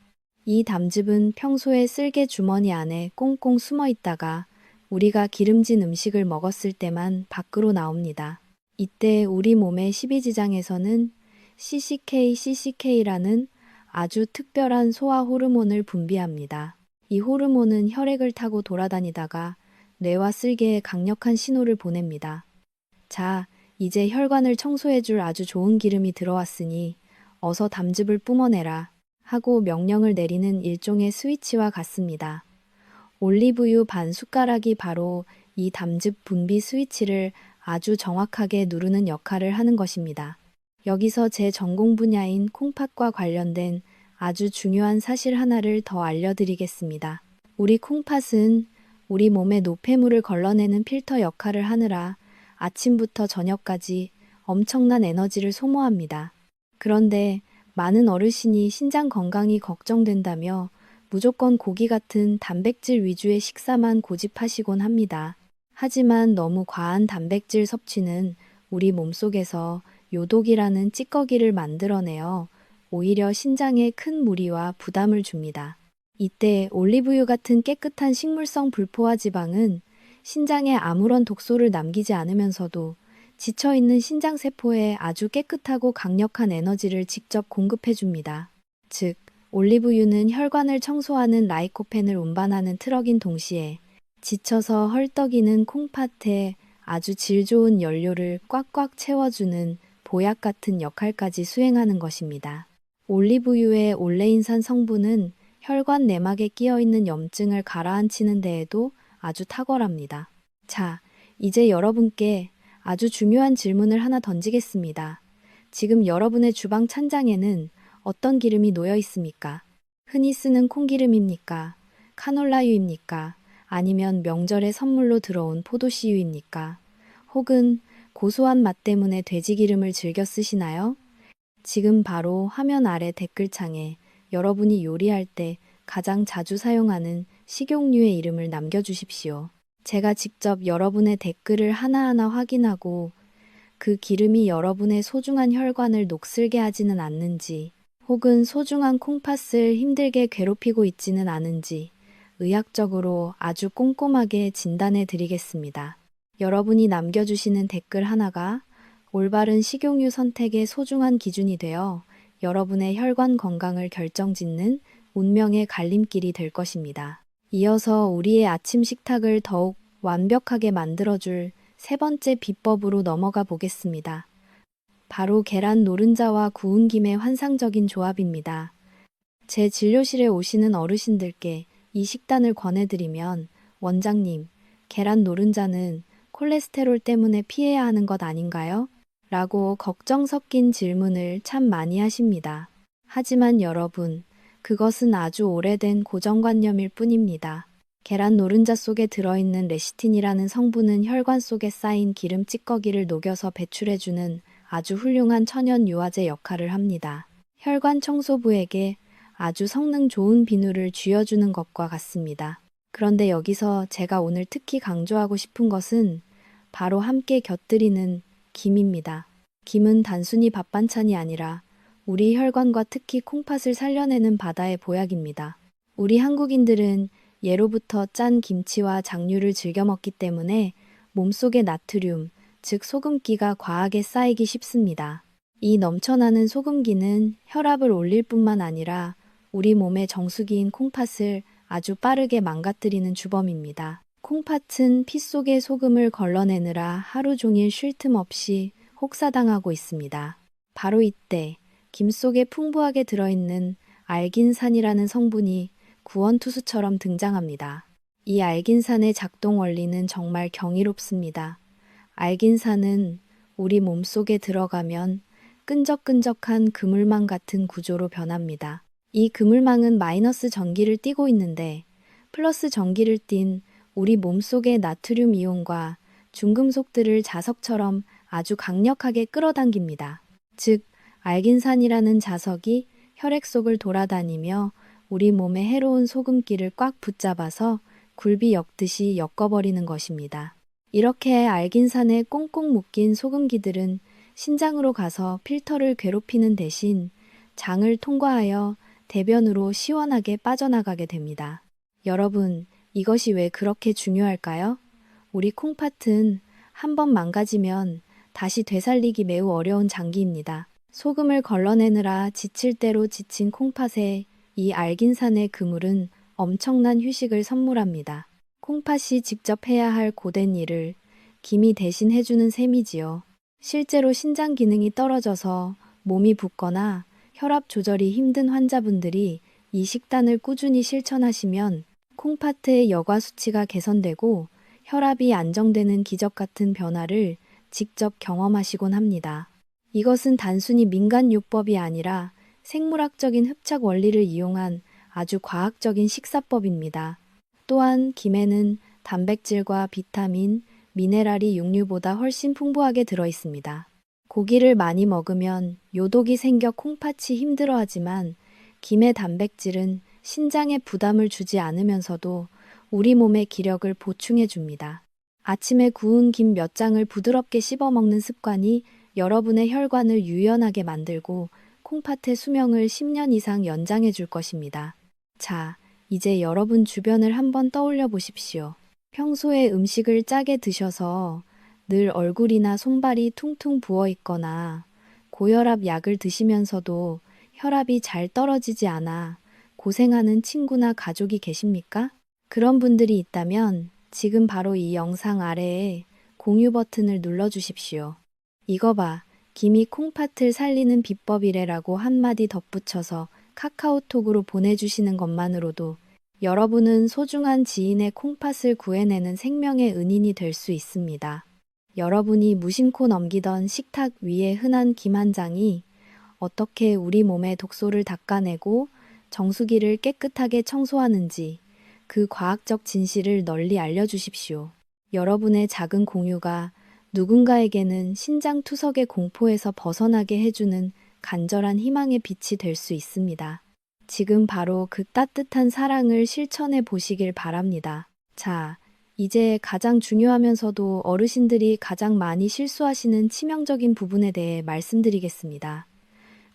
S1: 이 담즙은 평소에 쓸개 주머니 안에 꽁꽁 숨어 있다가 우리가 기름진 음식을 먹었을 때만 밖으로 나옵니다. 이때 우리 몸의 십이지장에서는 CCK라는 아주 특별한 소화 호르몬을 분비합니다. 이 호르몬은 혈액을 타고 돌아다니다가 뇌와 쓸개에 강력한 신호를 보냅니다. 자, 이제 혈관을 청소해줄 아주 좋은 기름이 들어왔으니 어서 담즙을 뿜어내라 하고 명령을 내리는 일종의 스위치와 같습니다. 올리브유 반 숟가락이 바로 이 담즙 분비 스위치를 아주 정확하게 누르는 역할을 하는 것입니다. 여기서 제 전공 분야인 콩팥과 관련된 아주 중요한 사실 하나를 더 알려드리겠습니다. 우리 콩팥은 우리 몸의 노폐물을 걸러내는 필터 역할을 하느라 아침부터 저녁까지 엄청난 에너지를 소모합니다. 그런데 많은 어르신이 신장 건강이 걱정된다며 무조건 고기 같은 단백질 위주의 식사만 고집하시곤 합니다. 하지만 너무 과한 단백질 섭취는 우리 몸속에서 요독이라는 찌꺼기를 만들어내어 오히려 신장에 큰 무리와 부담을 줍니다. 이때 올리브유 같은 깨끗한 식물성 불포화 지방은 신장에 아무런 독소를 남기지 않으면서도 지쳐있는 신장세포에 아주 깨끗하고 강력한 에너지를 직접 공급해줍니다. 즉, 올리브유는 혈관을 청소하는 라이코펜을 운반하는 트럭인 동시에 지쳐서 헐떡이는 콩팥에 아주 질 좋은 연료를 꽉꽉 채워주는 보약 같은 역할까지 수행하는 것입니다. 올리브유의 올레인산 성분은 혈관 내막에 끼어있는 염증을 가라앉히는 데에도 아주 탁월합니다. 자, 이제 여러분께 아주 중요한 질문을 하나 던지겠습니다. 지금 여러분의 주방 찬장에는 어떤 기름이 놓여 있습니까? 흔히 쓰는 콩기름입니까? 카놀라유입니까? 아니면 명절에 선물로 들어온 포도씨유입니까? 혹은 고소한 맛 때문에 돼지기름을 즐겨 쓰시나요? 지금 바로 화면 아래 댓글창에 여러분이 요리할 때 가장 자주 사용하는 식용유의 이름을 남겨주십시오. 제가 직접 여러분의 댓글을 하나하나 확인하고 그 기름이 여러분의 소중한 혈관을 녹슬게 하지는 않는지, 혹은 소중한 콩팥을 힘들게 괴롭히고 있지는 않은지 의학적으로 아주 꼼꼼하게 진단해 드리겠습니다. 여러분이 남겨주시는 댓글 하나가 올바른 식용유 선택의 소중한 기준이 되어 여러분의 혈관 건강을 결정짓는 운명의 갈림길이 될 것입니다. 이어서 우리의 아침 식탁을 더욱 완벽하게 만들어줄 세 번째 비법으로 넘어가 보겠습니다. 바로 계란 노른자와 구운 김의 환상적인 조합입니다. 제 진료실에 오시는 어르신들께 이 식단을 권해드리면 원장님, 계란 노른자는 콜레스테롤 때문에 피해야 하는 것 아닌가요? 라고 걱정 섞인 질문을 참 많이 하십니다. 하지만 여러분, 그것은 아주 오래된 고정관념일 뿐입니다. 계란 노른자 속에 들어있는 레시틴이라는 성분은 혈관 속에 쌓인 기름 찌꺼기를 녹여서 배출해주는 아주 훌륭한 천연 유화제 역할을 합니다. 혈관 청소부에게 아주 성능 좋은 비누를 쥐어주는 것과 같습니다. 그런데 여기서 제가 오늘 특히 강조하고 싶은 것은 바로 함께 곁들이는 김입니다. 김은 단순히 밥 반찬이 아니라 우리 혈관과 특히 콩팥을 살려내는 바다의 보약입니다. 우리 한국인들은 예로부터 짠 김치와 장류를 즐겨 먹기 때문에 몸속의 나트륨, 즉 소금기가 과하게 쌓이기 쉽습니다. 이 넘쳐나는 소금기는 혈압을 올릴 뿐만 아니라 우리 몸의 정수기인 콩팥을 아주 빠르게 망가뜨리는 주범입니다. 콩팥은 피 속의 소금을 걸러내느라 하루 종일 쉴 틈 없이 혹사당하고 있습니다. 바로 이때 김 속에 풍부하게 들어있는 알긴산이라는 성분이 구원투수처럼 등장합니다. 이 알긴산의 작동 원리는 정말 경이롭습니다. 알긴산은 우리 몸속에 들어가면 끈적끈적한 그물망 같은 구조로 변합니다. 이 그물망은 마이너스 전기를 띠고 있는데 플러스 전기를 띤 우리 몸속의 나트륨 이온과 중금속들을 자석처럼 아주 강력하게 끌어당깁니다. 즉, 알긴산이라는 자석이 혈액 속을 돌아다니며 우리 몸의 해로운 소금기를 꽉 붙잡아서 굴비 엮듯이 엮어버리는 것입니다. 이렇게 알긴산에 꽁꽁 묶인 소금기들은 신장으로 가서 필터를 괴롭히는 대신 장을 통과하여 대변으로 시원하게 빠져나가게 됩니다. 여러분, 이것이 왜 그렇게 중요할까요? 우리 콩팥은 한번 망가지면 다시 되살리기 매우 어려운 장기입니다. 소금을 걸러내느라 지칠 대로 지친 콩팥에 이 알긴산의 그물은 엄청난 휴식을 선물합니다. 콩팥이 직접 해야 할 고된 일을 김이 대신 해주는 셈이지요. 실제로 신장 기능이 떨어져서 몸이 붓거나 혈압 조절이 힘든 환자분들이 이 식단을 꾸준히 실천하시면 콩팥의 여과 수치가 개선되고 혈압이 안정되는 기적 같은 변화를 직접 경험하시곤 합니다. 이것은 단순히 민간요법이 아니라 생물학적인 흡착 원리를 이용한 아주 과학적인 식사법입니다. 또한 김에는 단백질과 비타민, 미네랄이 육류보다 훨씬 풍부하게 들어 있습니다. 고기를 많이 먹으면 요독이 생겨 콩팥이 힘들어하지만 김의 단백질은 신장에 부담을 주지 않으면서도 우리 몸의 기력을 보충해 줍니다. 아침에 구운 김 몇 장을 부드럽게 씹어 먹는 습관이 여러분의 혈관을 유연하게 만들고 콩팥의 수명을 10년 이상 연장해 줄 것입니다. 자, 이제 여러분 주변을 한번 떠올려 보십시오. 평소에 음식을 짜게 드셔서 늘 얼굴이나 손발이 퉁퉁 부어 있거나 고혈압 약을 드시면서도 혈압이 잘 떨어지지 않아 고생하는 친구나 가족이 계십니까? 그런 분들이 있다면 지금 바로 이 영상 아래에 공유 버튼을 눌러 주십시오. 이거 봐, 김이 콩팥을 살리는 비법이래라고 한마디 덧붙여서 카카오톡으로 보내주시는 것만으로도 여러분은 소중한 지인의 콩팥을 구해내는 생명의 은인이 될 수 있습니다. 여러분이 무심코 넘기던 식탁 위에 흔한 김 한 장이 어떻게 우리 몸의 독소를 닦아내고 정수기를 깨끗하게 청소하는지 그 과학적 진실을 널리 알려주십시오. 여러분의 작은 공유가 누군가에게는 신장투석의 공포에서 벗어나게 해주는 간절한 희망의 빛이 될 수 있습니다. 지금 바로 그 따뜻한 사랑을 실천해 보시길 바랍니다. 자, 이제 가장 중요하면서도 어르신들이 가장 많이 실수하시는 치명적인 부분에 대해 말씀드리겠습니다.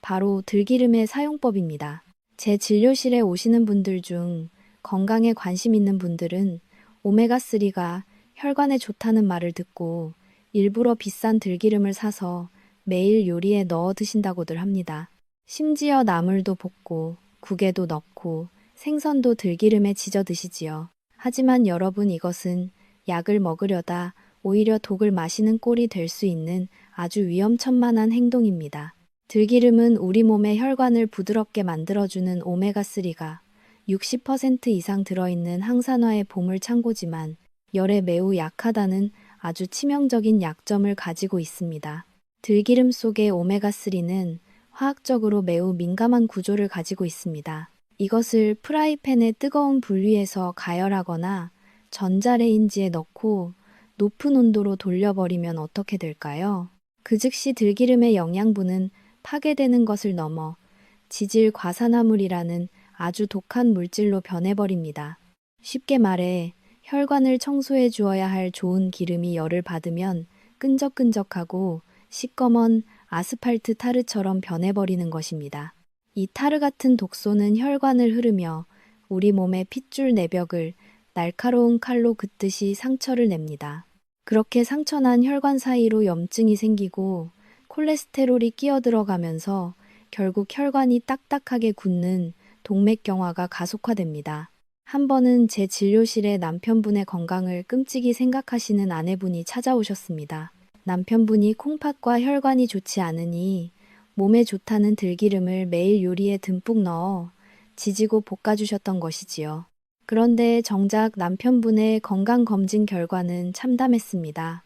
S1: 바로 들기름의 사용법입니다. 제 진료실에 오시는 분들 중 건강에 관심 있는 분들은 오메가3가 혈관에 좋다는 말을 듣고 일부러 비싼 들기름을 사서 매일 요리에 넣어 드신다고들 합니다. 심지어 나물도 볶고 국에도 넣고 생선도 들기름에 지져 드시지요. 하지만 여러분, 이것은 약을 먹으려다 오히려 독을 마시는 꼴이 될 수 있는 아주 위험천만한 행동입니다. 들기름은 우리 몸의 혈관을 부드럽게 만들어주는 오메가3가 60% 이상 들어있는 항산화의 보물창고지만 열에 매우 약하다는 아주 치명적인 약점을 가지고 있습니다. 들기름 속의 오메가3는 화학적으로 매우 민감한 구조를 가지고 있습니다. 이것을 프라이팬의 뜨거운 불 위에서 가열하거나 전자레인지에 넣고 높은 온도로 돌려버리면 어떻게 될까요? 그 즉시 들기름의 영양분은 파괴되는 것을 넘어 지질과산화물이라는 아주 독한 물질로 변해버립니다. 쉽게 말해 혈관을 청소해 주어야 할 좋은 기름이 열을 받으면 끈적끈적하고 시꺼먼 아스팔트 타르처럼 변해버리는 것입니다. 이 타르 같은 독소는 혈관을 흐르며 우리 몸의 핏줄 내벽을 날카로운 칼로 긋듯이 상처를 냅니다. 그렇게 상처난 혈관 사이로 염증이 생기고 콜레스테롤이 끼어들어가면서 결국 혈관이 딱딱하게 굳는 동맥경화가 가속화됩니다. 한 번은 제 진료실에 남편분의 건강을 끔찍이 생각하시는 아내분이 찾아오셨습니다. 남편분이 콩팥과 혈관이 좋지 않으니 몸에 좋다는 들기름을 매일 요리에 듬뿍 넣어 지지고 볶아주셨던 것이지요. 그런데 정작 남편분의 건강검진 결과는 참담했습니다.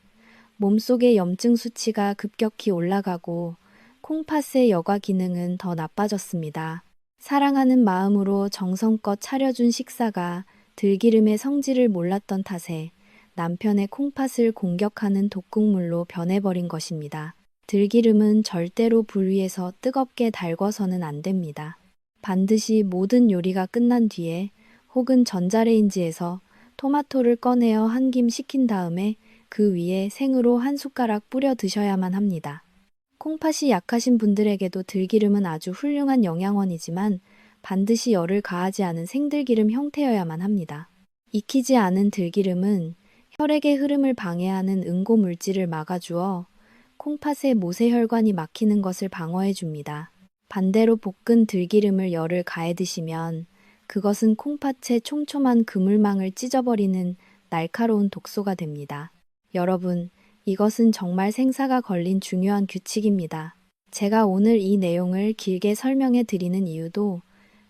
S1: 몸속의 염증 수치가 급격히 올라가고 콩팥의 여과 기능은 더 나빠졌습니다. 사랑하는 마음으로 정성껏 차려준 식사가 들기름의 성질을 몰랐던 탓에 남편의 콩팥을 공격하는 독극물로 변해버린 것입니다. 들기름은 절대로 불 위에서 뜨겁게 달궈서는 안 됩니다. 반드시 모든 요리가 끝난 뒤에 혹은 전자레인지에서 토마토를 꺼내어 한 김 식힌 다음에 그 위에 생으로 한 숟가락 뿌려 드셔야만 합니다. 콩팥이 약하신 분들에게도 들기름은 아주 훌륭한 영양원이지만 반드시 열을 가하지 않은 생들기름 형태여야만 합니다. 익히지 않은 들기름은 혈액의 흐름을 방해하는 응고 물질을 막아주어 콩팥의 모세혈관이 막히는 것을 방어해 줍니다. 반대로 볶은 들기름을 열을 가해 드시면 그것은 콩팥의 촘촘한 그물망을 찢어버리는 날카로운 독소가 됩니다. 여러분, 이것은 정말 생사가 걸린 중요한 규칙입니다. 제가 오늘 이 내용을 길게 설명해 드리는 이유도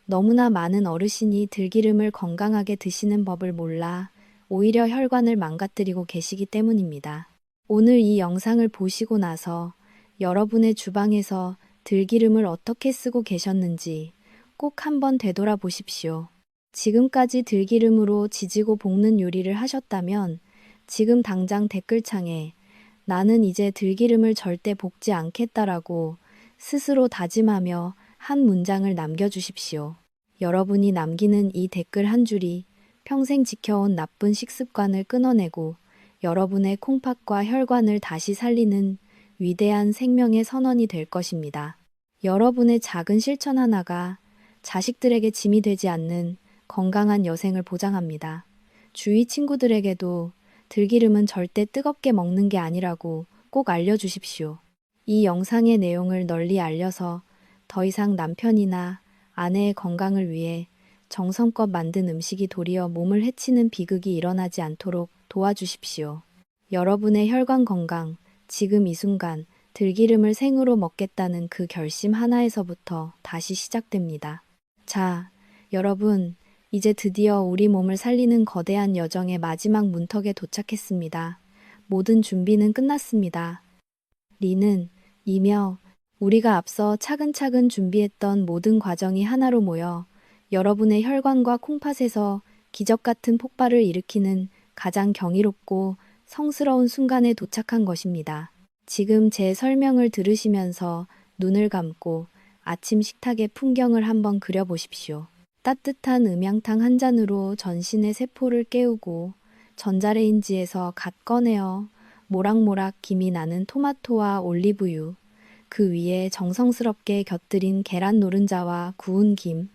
S1: 너무나 많은 어르신이 들기름을 건강하게 드시는 법을 몰라 오히려 혈관을 망가뜨리고 계시기 때문입니다. 오늘 이 영상을 보시고 나서 여러분의 주방에서 들기름을 어떻게 쓰고 계셨는지 꼭 한번 되돌아 보십시오. 지금까지 들기름으로 지지고 볶는 요리를 하셨다면 지금 당장 댓글창에 나는 이제 들기름을 절대 볶지 않겠다라고 스스로 다짐하며 한 문장을 남겨주십시오. 여러분이 남기는 이 댓글 한 줄이 평생 지켜온 나쁜 식습관을 끊어내고 여러분의 콩팥과 혈관을 다시 살리는 위대한 생명의 선언이 될 것입니다. 여러분의 작은 실천 하나가 자식들에게 짐이 되지 않는 건강한 여생을 보장합니다. 주위 친구들에게도 들기름은 절대 뜨겁게 먹는 게 아니라고 꼭 알려주십시오. 이 영상의 내용을 널리 알려서 더 이상 남편이나 아내의 건강을 위해 정성껏 만든 음식이 도리어 몸을 해치는 비극이 일어나지 않도록 도와주십시오. 여러분의 혈관 건강, 지금 이 순간 들기름을 생으로 먹겠다는 그 결심 하나에서부터 다시 시작됩니다. 자, 여러분, 이제 드디어 우리 몸을 살리는 거대한 여정의 마지막 문턱에 도착했습니다. 모든 준비는 끝났습니다. 리는, 이며 우리가 앞서 차근차근 준비했던 모든 과정이 하나로 모여 여러분의 혈관과 콩팥에서 기적 같은 폭발을 일으키는 가장 경이롭고 성스러운 순간에 도착한 것입니다. 지금 제 설명을 들으시면서 눈을 감고 아침 식탁의 풍경을 한번 그려보십시오. 따뜻한 음양탕 한 잔으로 전신의 세포를 깨우고 전자레인지에서 갓 꺼내어 모락모락 김이 나는 토마토와 올리브유, 그 위에 정성스럽게 곁들인 계란 노른자와 구운 김,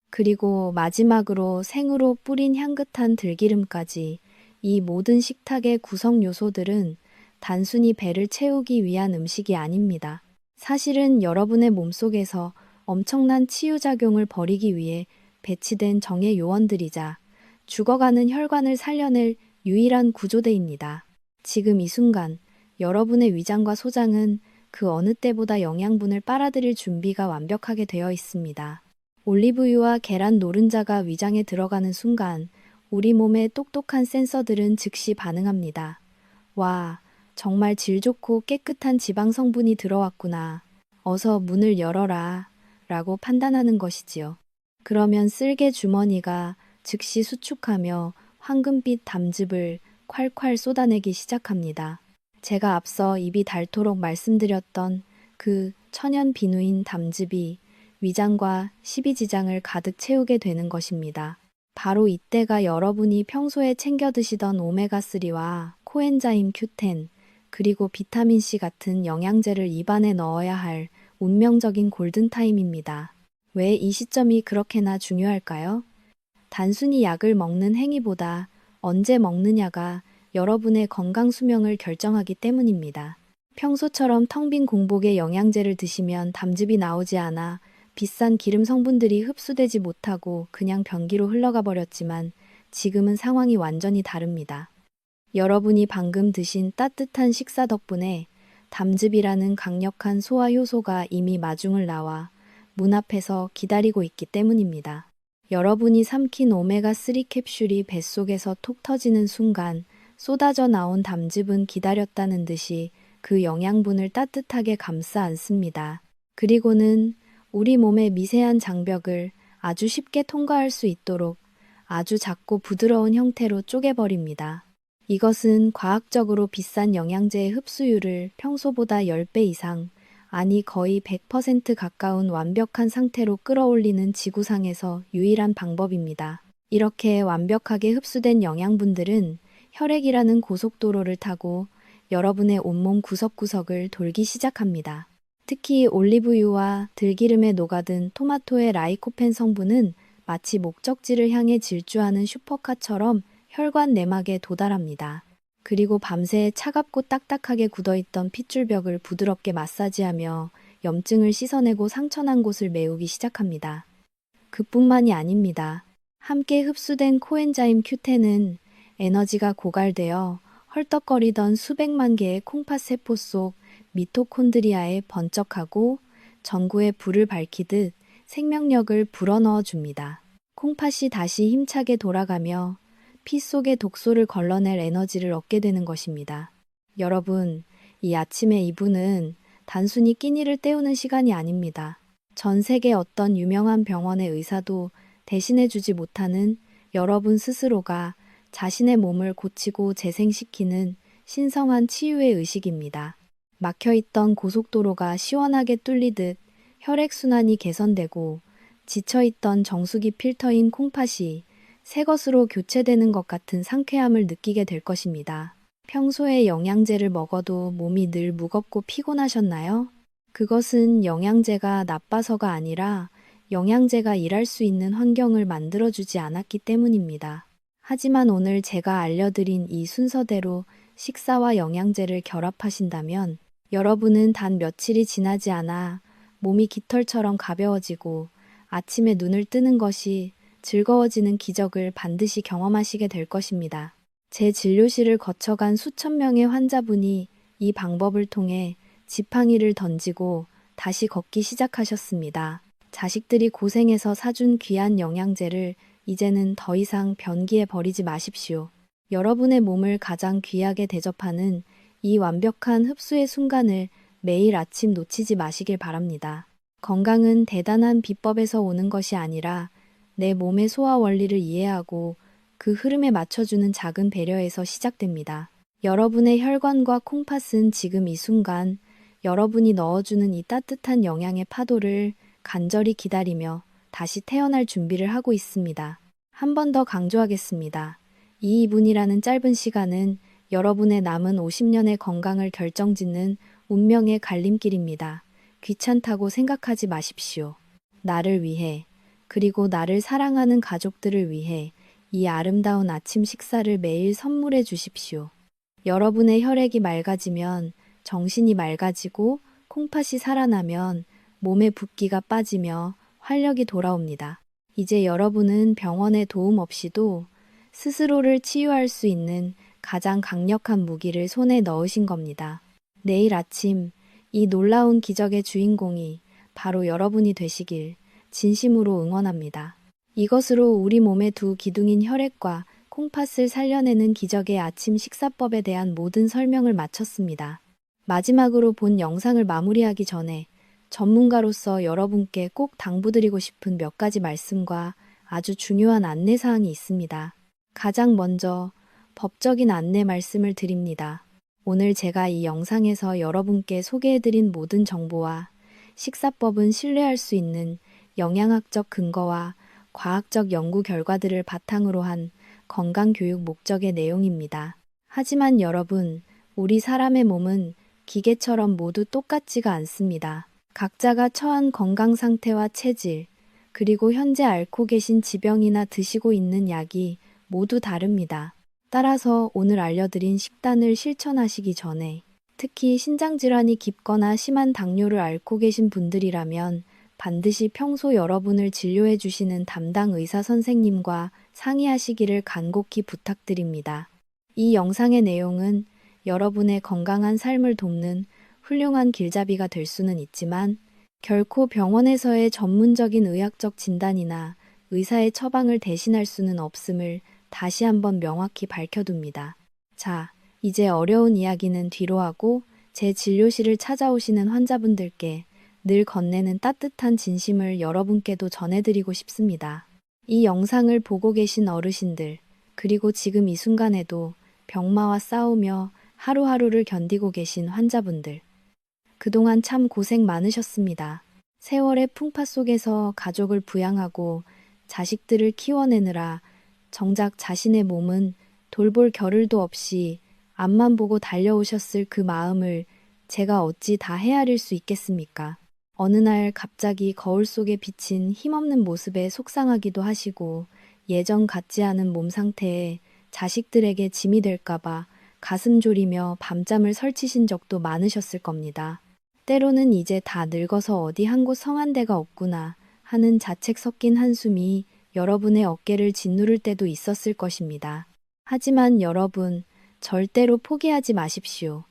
S1: 그리고 마지막으로 생으로 뿌린 향긋한 들기름까지 이 모든 식탁의 구성 요소들은 단순히 배를 채우기 위한 음식이 아닙니다. 사실은 여러분의 몸속에서 엄청난 치유작용을 벌이기 위해 배치된 정의 요원들이자 죽어가는 혈관을 살려낼 유일한 구조대입니다. 지금 이 순간 여러분의 위장과 소장은 그 어느 때보다 영양분을 빨아들일 준비가 완벽하게 되어 있습니다. 올리브유와 계란 노른자가 위장에 들어가는 순간 우리 몸의 똑똑한 센서들은 즉시 반응합니다. 와, 정말 질 좋고 깨끗한 지방 성분이 들어왔구나. 어서 문을 열어라. 라고 판단하는 것이지요. 그러면 쓸개 주머니가 즉시 수축하며 황금빛 담즙을 콸콸 쏟아내기 시작합니다. 제가 앞서 입이 닳도록 말씀드렸던 그 천연 비누인 담즙이 위장과 십이지장을 가득 채우게 되는 것입니다. 바로 이때가 여러분이 평소에 챙겨 드시던 오메가3와 코엔자임 Q10, 그리고 비타민C 같은 영양제를 입안에 넣어야 할 운명적인 골든타임입니다. 왜 이 시점이 그렇게나 중요할까요? 단순히 약을 먹는 행위보다 언제 먹느냐가 여러분의 건강 수명을 결정하기 때문입니다. 평소처럼 텅 빈 공복에 영양제를 드시면 담즙이 나오지 않아 비싼 기름 성분들이 흡수되지 못하고 그냥 변기로 흘러가 버렸지만 지금은 상황이 완전히 다릅니다. 여러분이 방금 드신 따뜻한 식사 덕분에 담즙이라는 강력한 소화 효소가 이미 마중을 나와 문 앞에서 기다리고 있기 때문입니다. 여러분이 삼킨 오메가3 캡슐이 뱃속에서 톡 터지는 순간 쏟아져 나온 담즙은 기다렸다는 듯이 그 영양분을 따뜻하게 감싸 안습니다. 그리고는 우리 몸의 미세한 장벽을 아주 쉽게 통과할 수 있도록 아주 작고 부드러운 형태로 쪼개버립니다. 이것은 과학적으로 비싼 영양제의 흡수율을 평소보다 10배 이상, 아니 거의 100% 가까운 완벽한 상태로 끌어올리는 지구상에서 유일한 방법입니다. 이렇게 완벽하게 흡수된 영양분들은 혈액이라는 고속도로를 타고 여러분의 온몸 구석구석을 돌기 시작합니다. 특히 올리브유와 들기름에 녹아든 토마토의 라이코펜 성분은 마치 목적지를 향해 질주하는 슈퍼카처럼 혈관 내막에 도달합니다. 그리고 밤새 차갑고 딱딱하게 굳어있던 핏줄벽을 부드럽게 마사지하며 염증을 씻어내고 상처난 곳을 메우기 시작합니다. 그뿐만이 아닙니다. 함께 흡수된 코엔자임 Q10은 에너지가 고갈되어 헐떡거리던 수백만 개의 콩팥 세포 속 미토콘드리아에 번쩍하고 전구에 불을 밝히듯 생명력을 불어넣어 줍니다. 콩팥이 다시 힘차게 돌아가며 피 속의 독소를 걸러낼 에너지를 얻게 되는 것입니다. 여러분, 이 아침의 2분은 단순히 끼니를 때우는 시간이 아닙니다. 전 세계 어떤 유명한 병원의 의사도 대신해주지 못하는 여러분 스스로가 자신의 몸을 고치고 재생시키는 신성한 치유의 의식입니다. 막혀있던 고속도로가 시원하게 뚫리듯 혈액순환이 개선되고 지쳐있던 정수기 필터인 콩팥이 새 것으로 교체되는 것 같은 상쾌함을 느끼게 될 것입니다. 평소에 영양제를 먹어도 몸이 늘 무겁고 피곤하셨나요? 그것은 영양제가 나빠서가 아니라 영양제가 일할 수 있는 환경을 만들어주지 않았기 때문입니다. 하지만 오늘 제가 알려드린 이 순서대로 식사와 영양제를 결합하신다면 여러분은 단 며칠이 지나지 않아 몸이 깃털처럼 가벼워지고 아침에 눈을 뜨는 것이 즐거워지는 기적을 반드시 경험하시게 될 것입니다. 제 진료실을 거쳐간 수천 명의 환자분이 이 방법을 통해 지팡이를 던지고 다시 걷기 시작하셨습니다. 자식들이 고생해서 사준 귀한 영양제를 이제는 더 이상 변기에 버리지 마십시오. 여러분의 몸을 가장 귀하게 대접하는 이 완벽한 흡수의 순간을 매일 아침 놓치지 마시길 바랍니다. 건강은 대단한 비법에서 오는 것이 아니라 내 몸의 소화 원리를 이해하고 그 흐름에 맞춰주는 작은 배려에서 시작됩니다. 여러분의 혈관과 콩팥은 지금 이 순간 여러분이 넣어주는 이 따뜻한 영양의 파도를 간절히 기다리며 다시 태어날 준비를 하고 있습니다. 한 번 더 강조하겠습니다. 이 2분이라는 짧은 시간은 여러분의 남은 50년의 건강을 결정짓는 운명의 갈림길입니다. 귀찮다고 생각하지 마십시오. 나를 위해, 그리고 나를 사랑하는 가족들을 위해 이 아름다운 아침 식사를 매일 선물해 주십시오. 여러분의 혈액이 맑아지면 정신이 맑아지고 콩팥이 살아나면 몸의 붓기가 빠지며 활력이 돌아옵니다. 이제 여러분은 병원의 도움 없이도 스스로를 치유할 수 있는 가장 강력한 무기를 손에 넣으신 겁니다. 내일 아침 이 놀라운 기적의 주인공이 바로 여러분이 되시길 진심으로 응원합니다. 이것으로 우리 몸의 두 기둥인 혈액과 콩팥을 살려내는 기적의 아침 식사법에 대한 모든 설명을 마쳤습니다. 마지막으로 본 영상을 마무리하기 전에 전문가로서 여러분께 꼭 당부드리고 싶은 몇 가지 말씀과 아주 중요한 안내사항이 있습니다. 가장 먼저 법적인 안내 말씀을 드립니다. 오늘 제가 이 영상에서 여러분께 소개해드린 모든 정보와 식사법은 신뢰할 수 있는 영양학적 근거와 과학적 연구 결과들을 바탕으로 한 건강교육 목적의 내용입니다. 하지만 여러분, 우리 사람의 몸은 기계처럼 모두 똑같지가 않습니다. 각자가 처한 건강 상태와 체질, 그리고 현재 앓고 계신 지병이나 드시고 있는 약이 모두 다릅니다. 따라서 오늘 알려드린 식단을 실천하시기 전에 특히 신장질환이 깊거나 심한 당뇨를 앓고 계신 분들이라면 반드시 평소 여러분을 진료해 주시는 담당 의사 선생님과 상의하시기를 간곡히 부탁드립니다. 이 영상의 내용은 여러분의 건강한 삶을 돕는 훌륭한 길잡이가 될 수는 있지만 결코 병원에서의 전문적인 의학적 진단이나 의사의 처방을 대신할 수는 없음을 다시 한번 명확히 밝혀둡니다. 자, 이제 어려운 이야기는 뒤로 하고 제 진료실을 찾아오시는 환자분들께 늘 건네는 따뜻한 진심을 여러분께도 전해드리고 싶습니다. 이 영상을 보고 계신 어르신들, 그리고 지금 이 순간에도 병마와 싸우며 하루하루를 견디고 계신 환자분들, 그동안 참 고생 많으셨습니다. 세월의 풍파 속에서 가족을 부양하고 자식들을 키워내느라 정작 자신의 몸은 돌볼 겨를도 없이 앞만 보고 달려오셨을 그 마음을 제가 어찌 다 헤아릴 수 있겠습니까? 어느 날 갑자기 거울 속에 비친 힘없는 모습에 속상하기도 하시고 예전 같지 않은 몸 상태에 자식들에게 짐이 될까봐 가슴 졸이며 밤잠을 설치신 적도 많으셨을 겁니다. 때로는 이제 다 늙어서 어디 한 곳 성한 데가 없구나 하는 자책 섞인 한숨이 여러분의 어깨를 짓누를 때도 있었을 것입니다. 하지만 여러분, 절대로 포기하지 마십시오.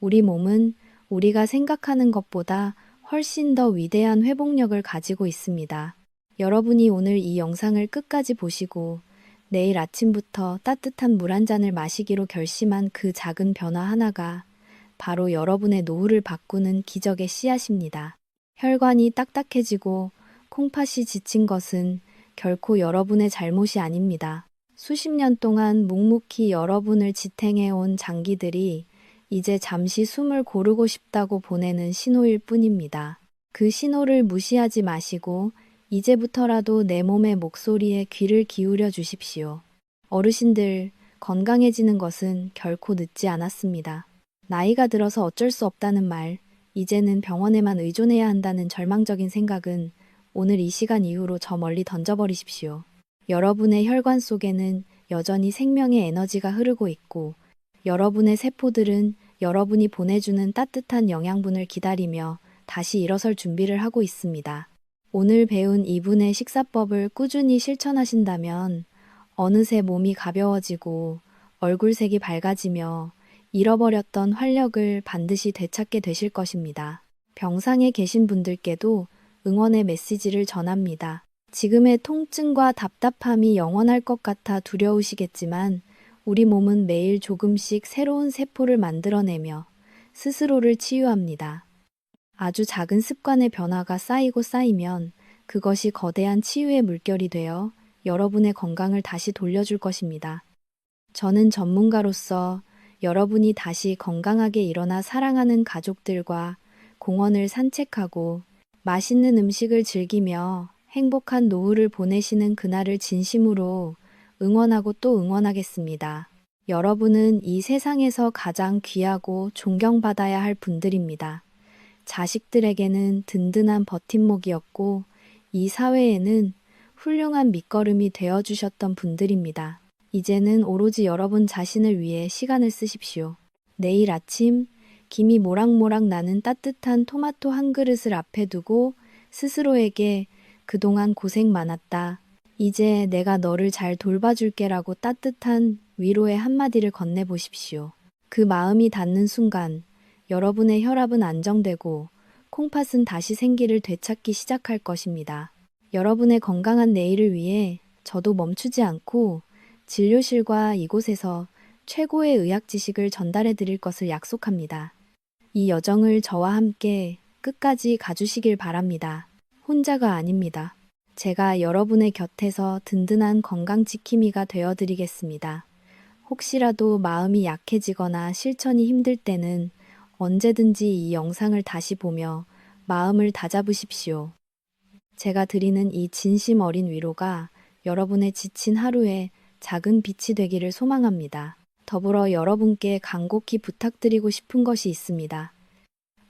S1: 우리 몸은 우리가 생각하는 것보다 훨씬 더 위대한 회복력을 가지고 있습니다. 여러분이 오늘 이 영상을 끝까지 보시고 내일 아침부터 따뜻한 물 한 잔을 마시기로 결심한 그 작은 변화 하나가 바로 여러분의 노후를 바꾸는 기적의 씨앗입니다. 혈관이 딱딱해지고 콩팥이 지친 것은 결코 여러분의 잘못이 아닙니다. 수십 년 동안 묵묵히 여러분을 지탱해온 장기들이 이제 잠시 숨을 고르고 싶다고 보내는 신호일 뿐입니다. 그 신호를 무시하지 마시고 이제부터라도 내 몸의 목소리에 귀를 기울여 주십시오. 어르신들, 건강해지는 것은 결코 늦지 않았습니다. 나이가 들어서 어쩔 수 없다는 말, 이제는 병원에만 의존해야 한다는 절망적인 생각은 오늘 이 시간 이후로 저 멀리 던져버리십시오. 여러분의 혈관 속에는 여전히 생명의 에너지가 흐르고 있고 여러분의 세포들은 여러분이 보내주는 따뜻한 영양분을 기다리며 다시 일어설 준비를 하고 있습니다. 오늘 배운 이분의 식사법을 꾸준히 실천하신다면 어느새 몸이 가벼워지고 얼굴색이 밝아지며 잃어버렸던 활력을 반드시 되찾게 되실 것입니다. 병상에 계신 분들께도 응원의 메시지를 전합니다. 지금의 통증과 답답함이 영원할 것 같아 두려우시겠지만 우리 몸은 매일 조금씩 새로운 세포를 만들어내며 스스로를 치유합니다. 아주 작은 습관의 변화가 쌓이고 쌓이면 그것이 거대한 치유의 물결이 되어 여러분의 건강을 다시 돌려줄 것입니다. 저는 전문가로서 여러분이 다시 건강하게 일어나 사랑하는 가족들과 공원을 산책하고 맛있는 음식을 즐기며 행복한 노후를 보내시는 그날을 진심으로 응원하고 또 응원하겠습니다. 여러분은 이 세상에서 가장 귀하고 존경받아야 할 분들입니다. 자식들에게는 든든한 버팀목이었고 이 사회에는 훌륭한 밑거름이 되어주셨던 분들입니다. 이제는 오로지 여러분 자신을 위해 시간을 쓰십시오. 내일 아침 김이 모락모락 나는 따뜻한 토마토 한 그릇을 앞에 두고 스스로에게 그동안 고생 많았다. 이제 내가 너를 잘 돌봐줄게라고 따뜻한 위로의 한마디를 건네보십시오. 그 마음이 닿는 순간 여러분의 혈압은 안정되고 콩팥은 다시 생기를 되찾기 시작할 것입니다. 여러분의 건강한 내일을 위해 저도 멈추지 않고 진료실과 이곳에서 최고의 의학 지식을 전달해 드릴 것을 약속합니다. 이 여정을 저와 함께 끝까지 가주시길 바랍니다. 혼자가 아닙니다. 제가 여러분의 곁에서 든든한 건강 지킴이가 되어드리겠습니다. 혹시라도 마음이 약해지거나 실천이 힘들 때는 언제든지 이 영상을 다시 보며 마음을 다잡으십시오. 제가 드리는 이 진심 어린 위로가 여러분의 지친 하루에 작은 빛이 되기를 소망합니다. 더불어 여러분께 간곡히 부탁드리고 싶은 것이 있습니다.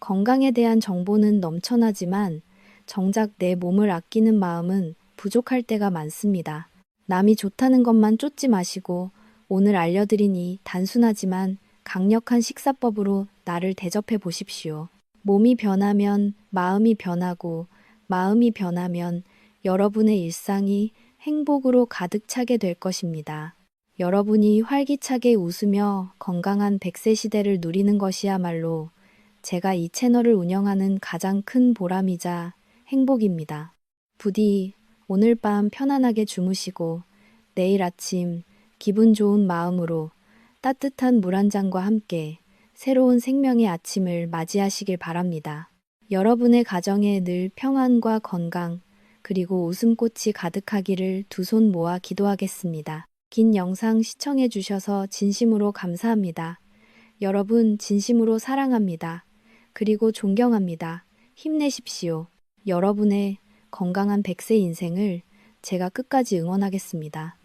S1: 건강에 대한 정보는 넘쳐나지만 정작 내 몸을 아끼는 마음은 부족할 때가 많습니다. 남이 좋다는 것만 쫓지 마시고 오늘 알려드린 이 단순하지만 강력한 식사법으로 나를 대접해 보십시오. 몸이 변하면 마음이 변하고 마음이 변하면 여러분의 일상이 행복으로 가득 차게 될 것입니다. 여러분이 활기차게 웃으며 건강한 100세 시대를 누리는 것이야말로 제가 이 채널을 운영하는 가장 큰 보람이자 행복입니다. 부디 오늘 밤 편안하게 주무시고 내일 아침 기분 좋은 마음으로 따뜻한 물 한 잔과 함께 새로운 생명의 아침을 맞이하시길 바랍니다. 여러분의 가정에 늘 평안과 건강 그리고 웃음꽃이 가득하기를 두 손 모아 기도하겠습니다. 긴 영상 시청해 주셔서 진심으로 감사합니다. 여러분 진심으로 사랑합니다. 그리고 존경합니다. 힘내십시오. 여러분의 건강한 100세 인생을 제가 끝까지 응원하겠습니다.